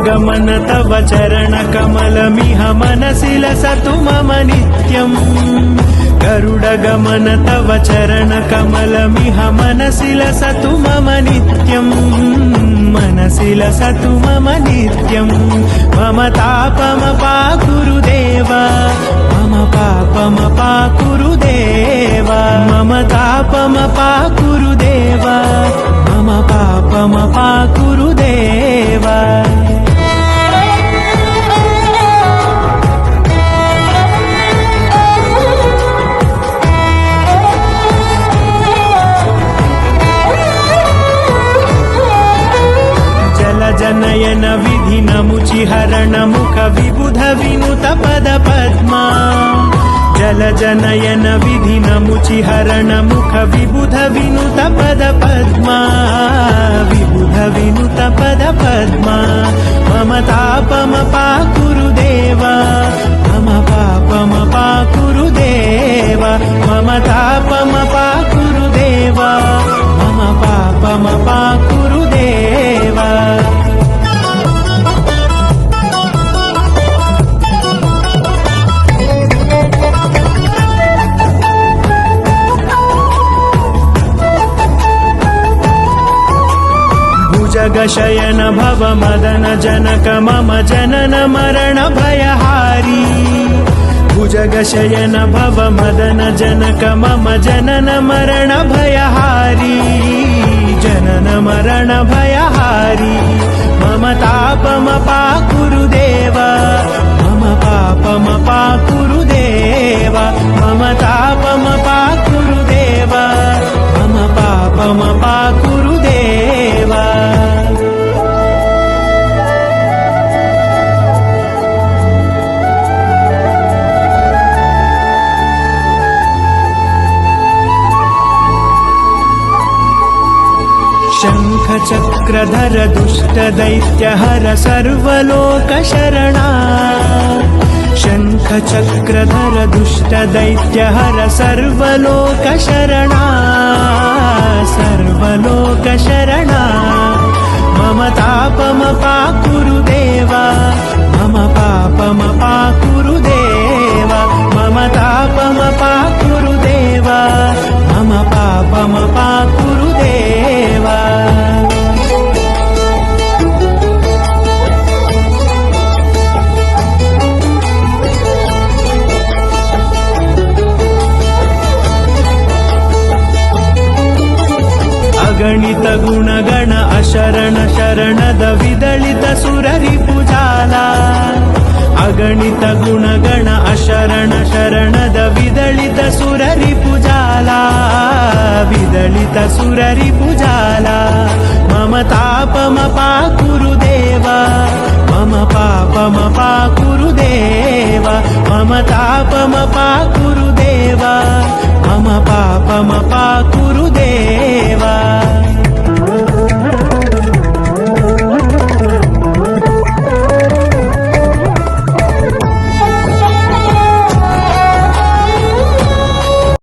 गरुडगमन तव चरणकमलमिह मनसि लसतु मम नित्यम् गरुडगमन तव चरणकमलमिह मनसि लसतु मम नित्यम् मनसि लसतु मम नित्यम् मम तापमपाकुरुदेव मम पापमपाकुरुदेव मम तापमपाकुरुदेव मम पापमपाकुरुदेव जनयन विधि नमुचिहरण मुख विबुध विनुत पद पद्मा जल जनयन विधि नमुचिहरण मुख विबुध विनुत पद पद्मा विबुध विनुत पद पद्मा मम तापमपाकुरुदेव मम पापमपाकुरुदेव मम तापमपाकुरुदेव मम पापमपाकुरुदेव जगशयन भव मदन जनक मम जनन मरण भयहारी भुजगशयन भव मदन जनक मम जनन मरण भयहारी जनन मरण भयहारी मम तापमपाकुरुदेव मम पापमपाकुरुदेव मम तापमपाकुरुदेव मम पापमपाकुरुदेव शङ्खचक्रधर दुष्टदैत्यहर सर्वलोकशरणा शङ्खचक्रधर दुष्टदैत्यहर सर्वलोकशरणा सर्वलोकशरणा मम तापमपाकुरुदेव मम पापमपाकुरुदेव मम तापमपाकुरुदेव मम पापमपाकुरुदेव अगणित गुणगण अशरण शरणद विदलित सुररिपुजाला अगणित गुणगण अशरण शरणद विदलित सुररिपुजाला विदलित सुररिपुजाला मम तापमपाकुरुदेव मम पापमपाकुरुदेव मम तापमपाकुरुदेव मम पापमपाकुरुदेव